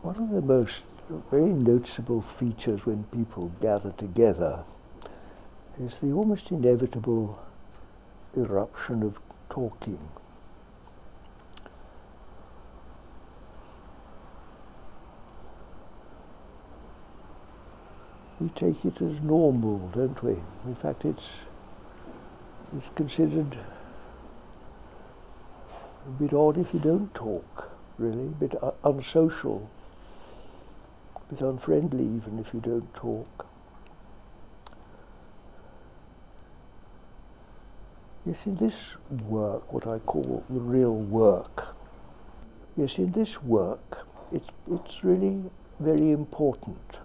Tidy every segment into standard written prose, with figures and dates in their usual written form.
One of the most very noticeable features when people gather together is the almost inevitable eruption of talking. We take it as normal, don't we? In fact, it's considered a bit odd if you don't talk, really, a bit unsocial, a bit unfriendly even if you don't talk. Yes, in this work, what I call the real work, yes, in this work, it's really very important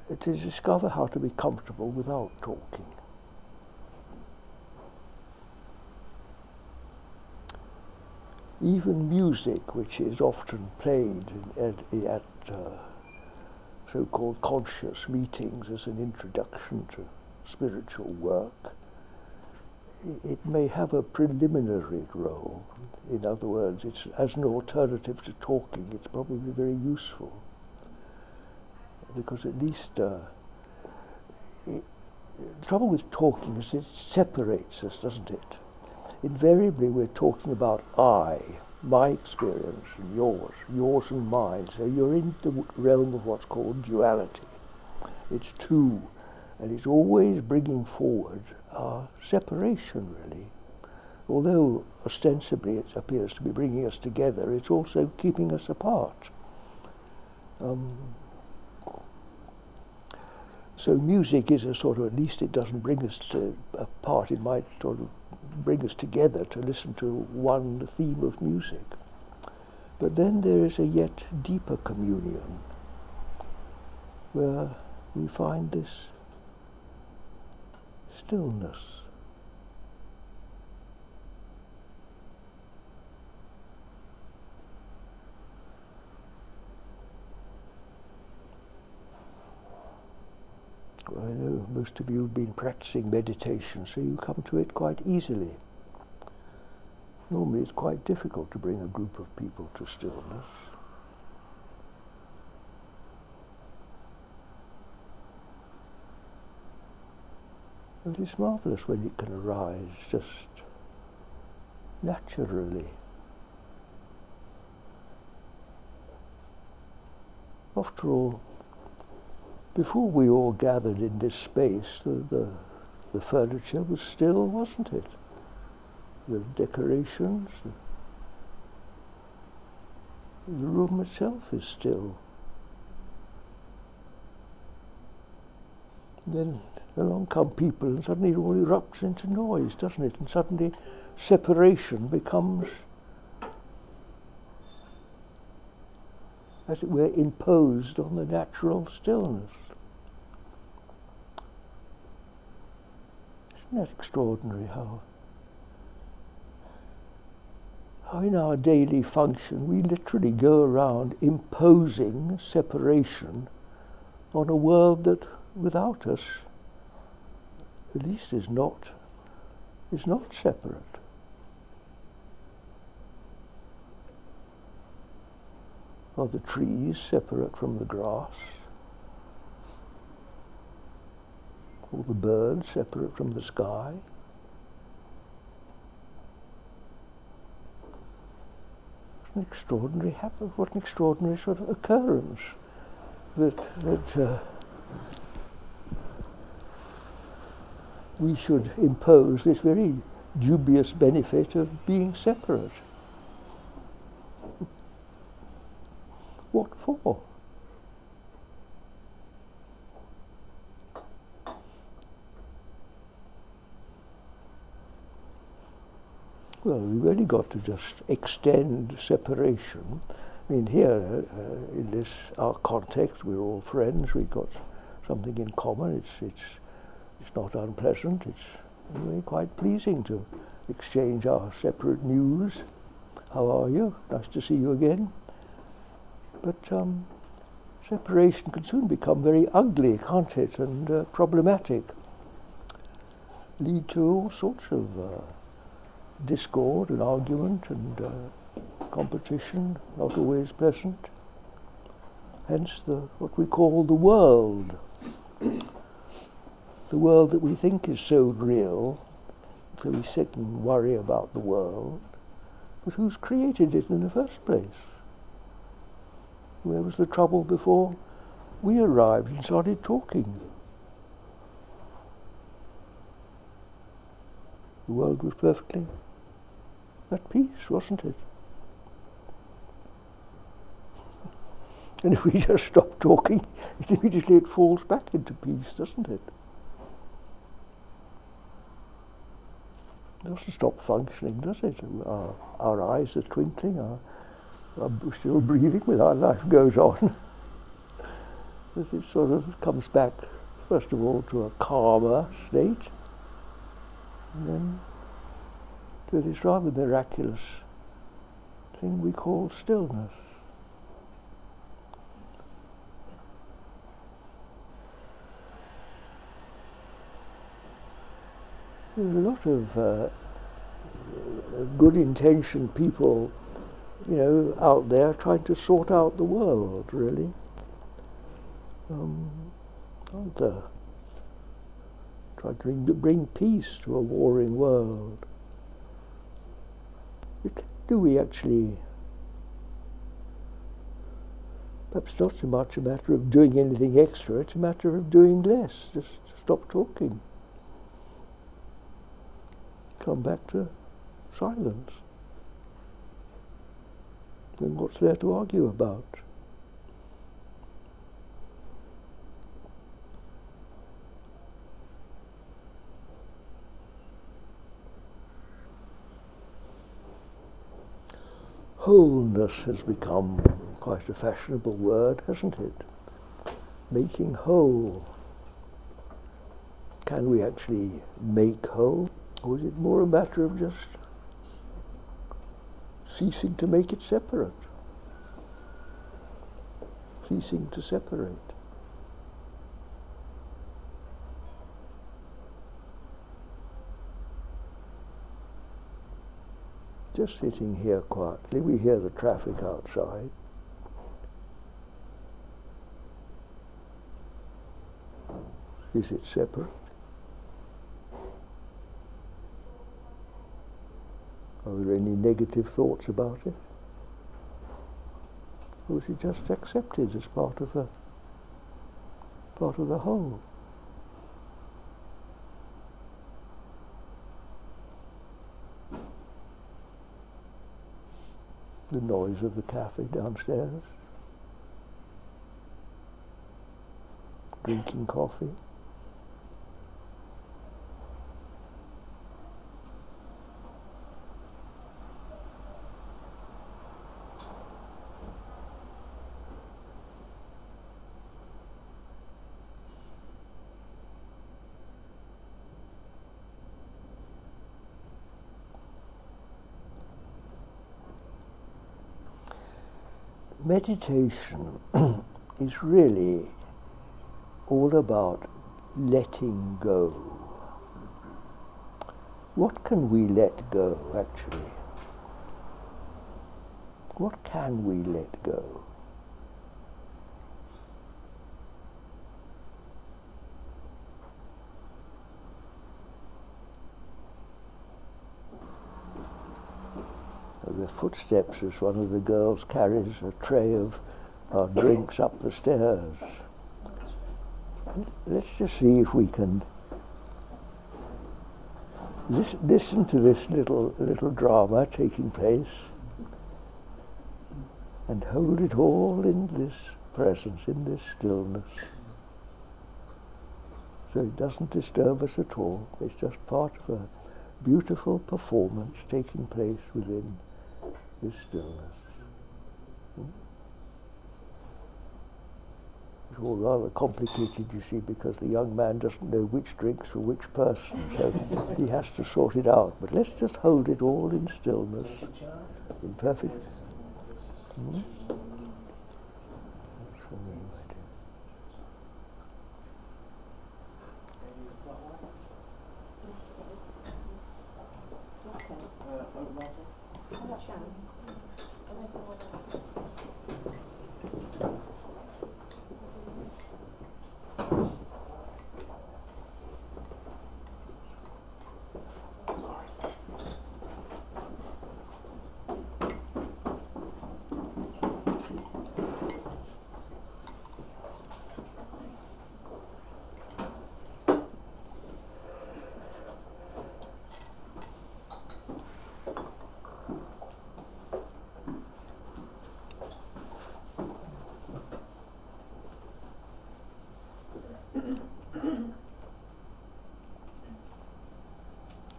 to discover how to be comfortable without talking. Even music, which is often played at so-called conscious meetings as an introduction to spiritual work, it may have a preliminary role. In other words, it's as an alternative to talking, it's probably very useful. Because at least the trouble with talking is it separates us, doesn't it? Invariably we're talking about I, my experience and yours and mine. So you're in the realm of what's called duality. It's two, and it's always bringing forward our separation, really. Although ostensibly it appears to be bringing us together, it's also keeping us apart. So music is a sort of, at least it doesn't bring us apart, it might sort of bring us together to listen to one theme of music. But then there is a yet deeper communion where we find this stillness. Well, I know most of you have been practicing meditation, so you come to it quite easily. Normally it's quite difficult to bring a group of people to stillness. And it's marvelous when it can arise just naturally. After all, before we all gathered in this space, the furniture was still, wasn't it? The decorations, the room itself is still. Then along come people and suddenly it all erupts into noise, doesn't it? And suddenly separation becomes, as it were, imposed on the natural stillness. Isn't that extraordinary how in our daily function we literally go around imposing separation on a world that without us at least is not separate. Are the trees separate from the grass? Or the birds separate from the sky? What an extraordinary sort of occurrence that we should impose this very dubious benefit of being separate. What for? Well, we've only got to just extend separation. I mean, here, in this, our context, we're all friends, we've got something in common, it's not unpleasant, it's really quite pleasing to exchange our separate news. How are you? Nice to see you again. But separation can soon become very ugly, can't it, and problematic. Lead to all sorts of discord and argument and competition, not always pleasant. Hence what we call the world. The world that we think is so real, so we sit and worry about the world, but who's created it in the first place? Where was the trouble before we arrived and started talking? The world was perfectly at peace, wasn't it? And if we just stop talking, immediately it falls back into peace, doesn't it? It doesn't stop functioning, does it? Our eyes are twinkling, we're still breathing, but our life goes on. But it sort of comes back, first of all, to a calmer state, and then to this rather miraculous thing we call stillness. There are a lot of good-intentioned people, out there trying to sort out the world, really. Aren't there? Trying to bring peace to a warring world. Do we actually, perhaps not so much a matter of doing anything extra, it's a matter of doing less, just stop talking. Come back to silence. Then what's there to argue about? Wholeness has become quite a fashionable word, hasn't it? Making whole. Can we actually make whole? Or is it more a matter of just ceasing to make it separate? Ceasing to separate. Just sitting here quietly, we hear the traffic outside. Is it separate? Are there any negative thoughts about it? Or is it just accepted as part of the whole? The noise of the cafe downstairs, drinking coffee. Meditation is really all about letting go. What can we let go, actually? What can we let go? The footsteps as one of the girls carries a tray of drinks up the stairs. Let's just see if we can listen to this little drama taking place and hold it all in this presence, in this stillness. So it doesn't disturb us at all. It's just part of a beautiful performance taking place within this stillness. It's all rather complicated, you see, because the young man doesn't know which drinks for which person, so he has to sort it out. But let's just hold it all in stillness, in perfect. That's for me, my dear.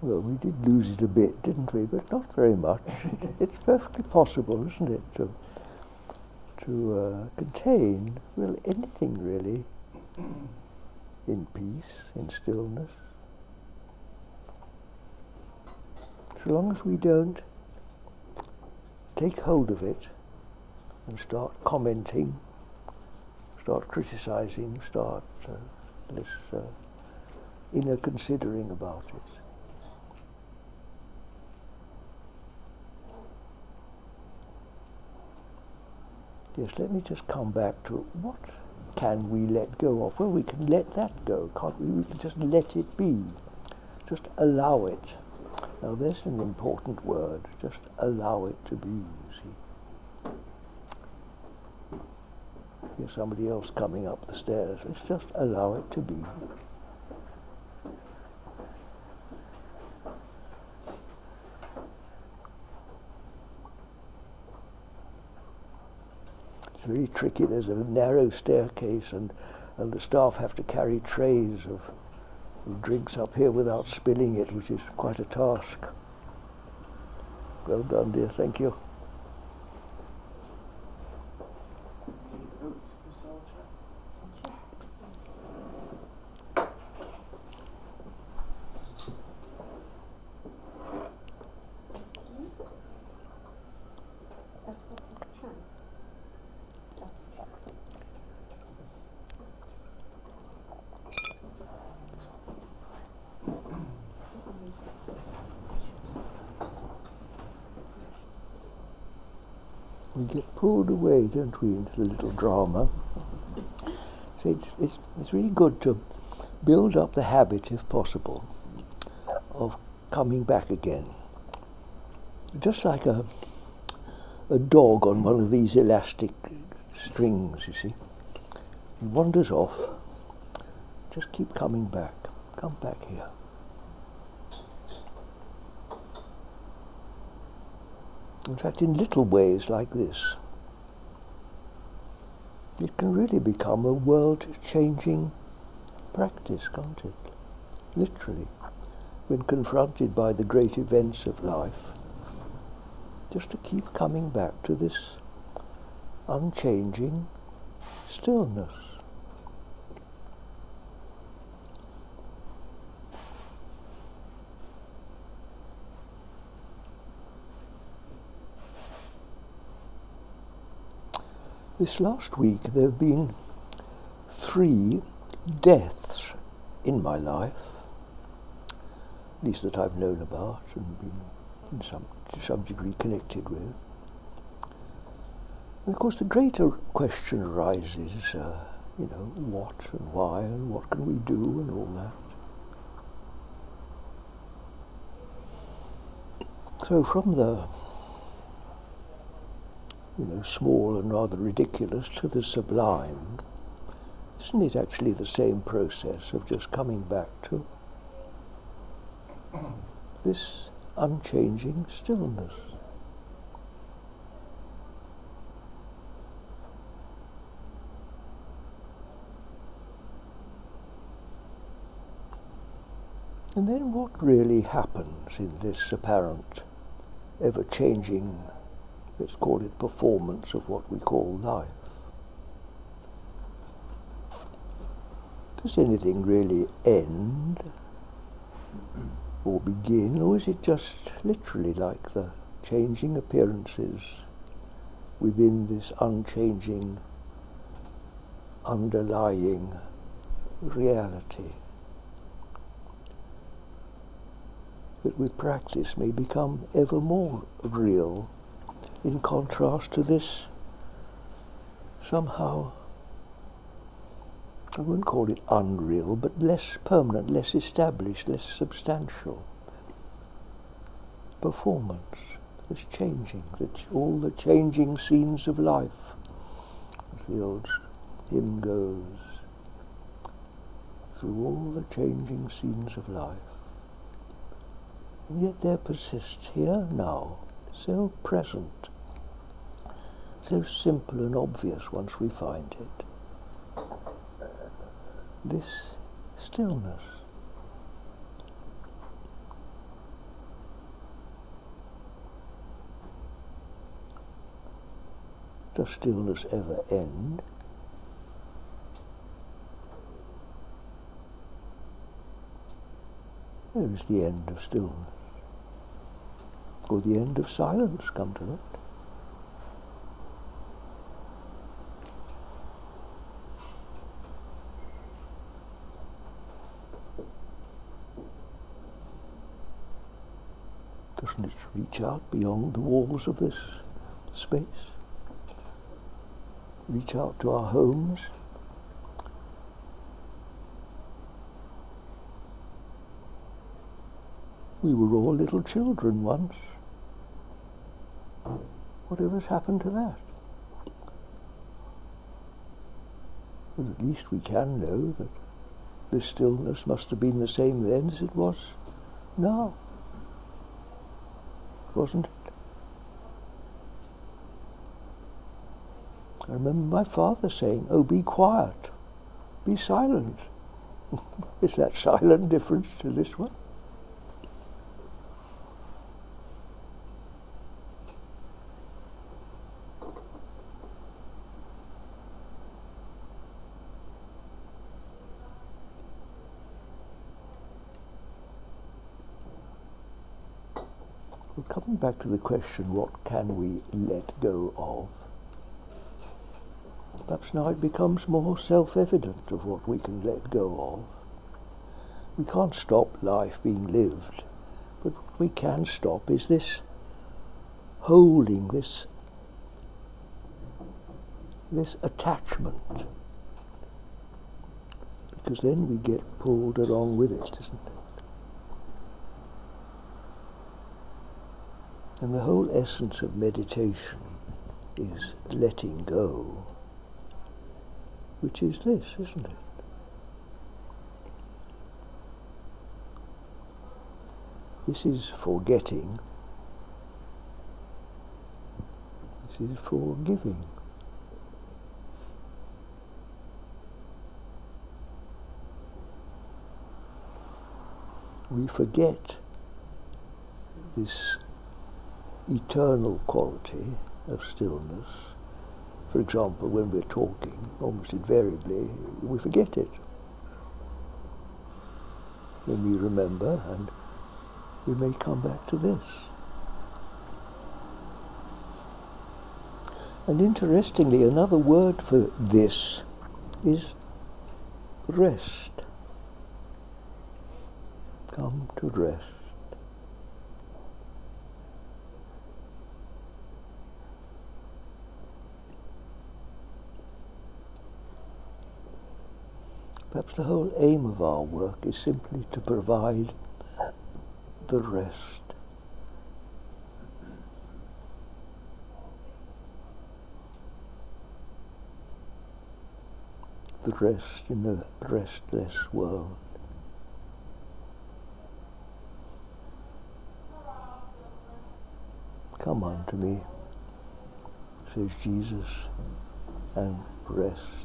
Well, we did lose it a bit, didn't we? But not very much. It's perfectly possible, isn't it, to contain, well, anything really, in peace, in stillness. So long as we don't take hold of it and start commenting, start criticizing, start this inner considering about it. Yes, let me just come back to what can we let go of? Well, we can let that go, can't we? We can just let it be. Just allow it. Now, there's an important word. Just allow it to be, you see. Here's somebody else coming up the stairs. Let's just allow it to be. It's very tricky. There's a narrow staircase and the staff have to carry trays of drinks up here without spilling it, which is quite a task. Well done, dear. Thank you. We get pulled away, don't we, into the little drama. So it's really good to build up the habit, if possible, of coming back again. Just like a dog on one of these elastic strings, you see. He wanders off. Just keep coming back. Come back here. In fact, in little ways like this, it can really become a world-changing practice, can't it? Literally, when confronted by the great events of life, just to keep coming back to this unchanging stillness. This last week there have been 3 deaths in my life, at least that I've known about and been to some degree connected with. And of course the greater question arises, what and why and what can we do and all that. So from the small and rather ridiculous to the sublime, isn't it actually the same process of just coming back to this unchanging stillness? And then what really happens in this apparent, ever-changing, let's call it performance of what we call life? Does anything really end or begin, or is it just literally like the changing appearances within this unchanging, underlying reality that with practice may become ever more real in contrast to this somehow, I wouldn't call it unreal, but less permanent, less established, less substantial performance that's changing, that's all the changing scenes of life, as the old hymn goes, through all the changing scenes of life. And yet there persists here now, so present, so simple and obvious once we find it, this stillness. Does stillness ever end? Where is the end of stillness? Or the end of silence, come to that. Doesn't it reach out beyond the walls of this space? Reach out to our homes? We were all little children once. Whatever's happened to that? Well, at least we can know that this stillness must have been the same then as it was now. Wasn't it? I remember my father saying, "Oh, be quiet, be silent." Is that silent difference to this one? Well, coming back to the question, what can we let go of? Perhaps now it becomes more self-evident of what we can let go of. We can't stop life being lived, but what we can stop is this holding, this attachment, because then we get pulled along with it, isn't it? And the whole essence of meditation is letting go, which is this, isn't it? This is forgetting. This is forgiving. We forget this eternal quality of stillness. For example, when we're talking, almost invariably, we forget it. Then we remember, and we may come back to this. And interestingly, another word for this is rest. Come to rest. Perhaps the whole aim of our work is simply to provide the rest. The rest in a restless world. Come unto me, says Jesus, and rest.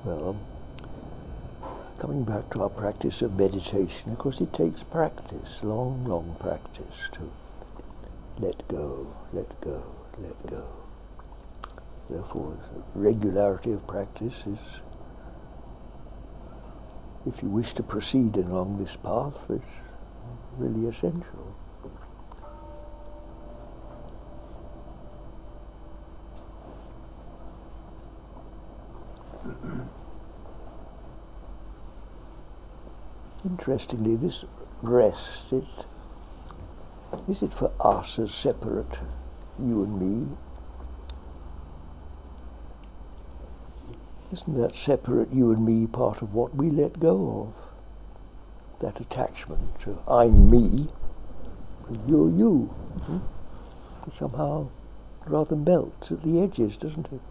Well, coming back to our practice of meditation, of course it takes practice, long practice to let go, let go, let go. Therefore, regularity of practice is, if you wish to proceed along this path, it's really essential. Interestingly, this rest, is it for us as separate, you and me? Isn't that separate you and me part of what we let go of? That attachment to I'm me and you're you. It somehow rather melts at the edges, doesn't it?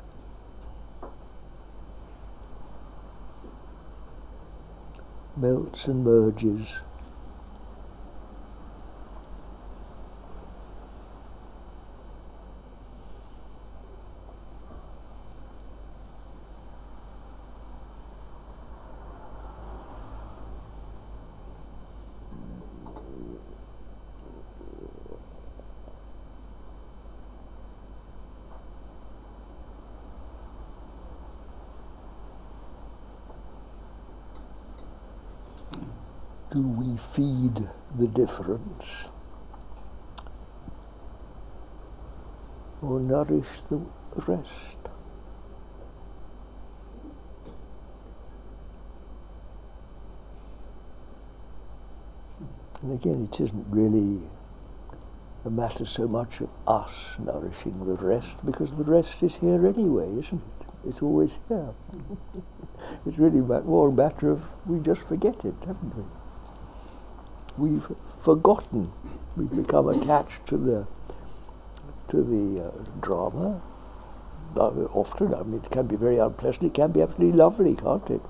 Melts and merges. Do we feed the difference or nourish the rest? And again, it isn't really a matter so much of us nourishing the rest, because the rest is here anyway, isn't it? It's always here. It's really more a matter of we just forget it, haven't we? We've forgotten. We've become attached to the drama. Often, I mean, it can be very unpleasant. It can be absolutely lovely, can't it?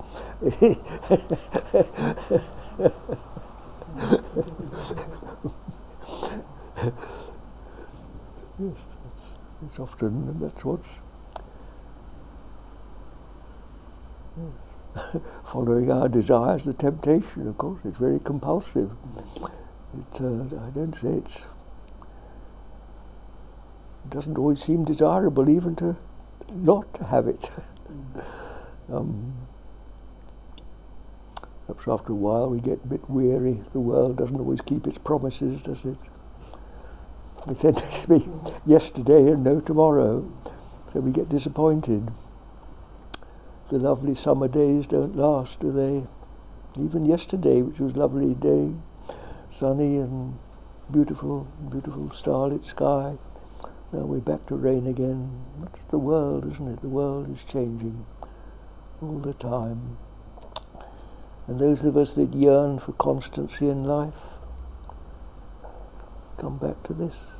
Yes, it's often, that's what's following our desires, the temptation, of course. It's very compulsive. I don't say it doesn't always seem desirable even to not to have it. Perhaps after a while we get a bit weary. The world doesn't always keep its promises, does it? It tends to be yesterday and no tomorrow, so we get disappointed. The lovely summer days don't last, do they? Even yesterday, which was a lovely day, sunny and beautiful, beautiful starlit sky. Now we're back to rain again. That's the world, isn't it? The world is changing all the time. And those of us that yearn for constancy in life come back to this.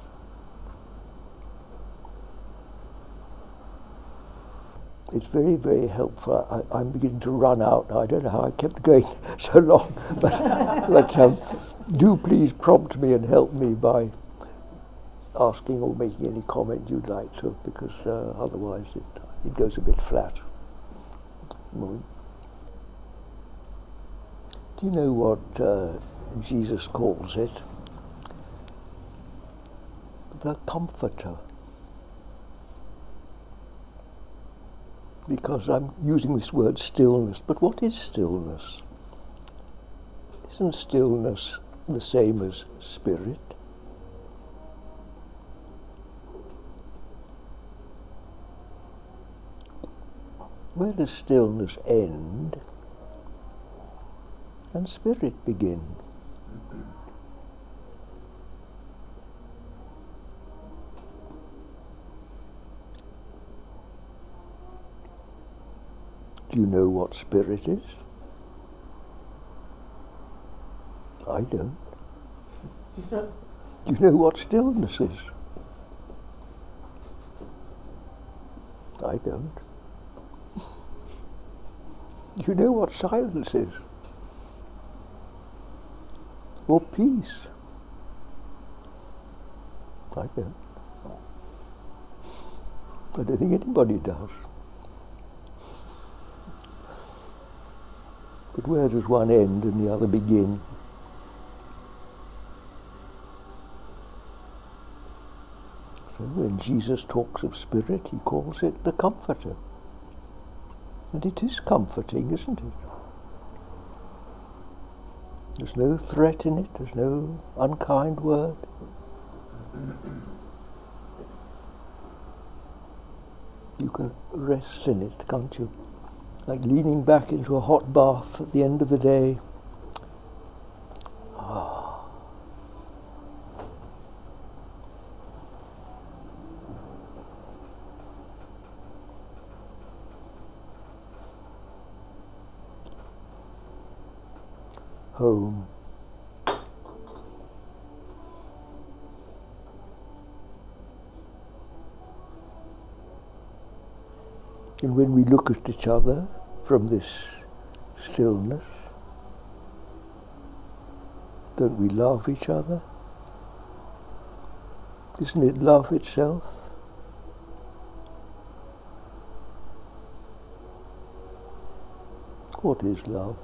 It's very, very helpful. I'm beginning to run out now. I don't know how I kept going so long, but do please prompt me and help me by asking or making any comment you'd like to, because otherwise it goes a bit flat. Do you know what Jesus calls it? The Comforter. Because I'm using this word stillness, but what is stillness? Isn't stillness the same as spirit? Where does stillness end and spirit begin? Do you know what spirit is? I don't. Do you know what stillness is? I don't. Do you know what silence is? Or peace? I don't. I don't think anybody does. But where does one end and the other begin? So when Jesus talks of spirit, he calls it the Comforter. And it is comforting, isn't it? There's no threat in it, there's no unkind word. You can rest in it, can't you? Like leaning back into a hot bath at the end of the day. Home. And when we look at each other from this stillness, don't we love each other? Isn't it love itself? What is love?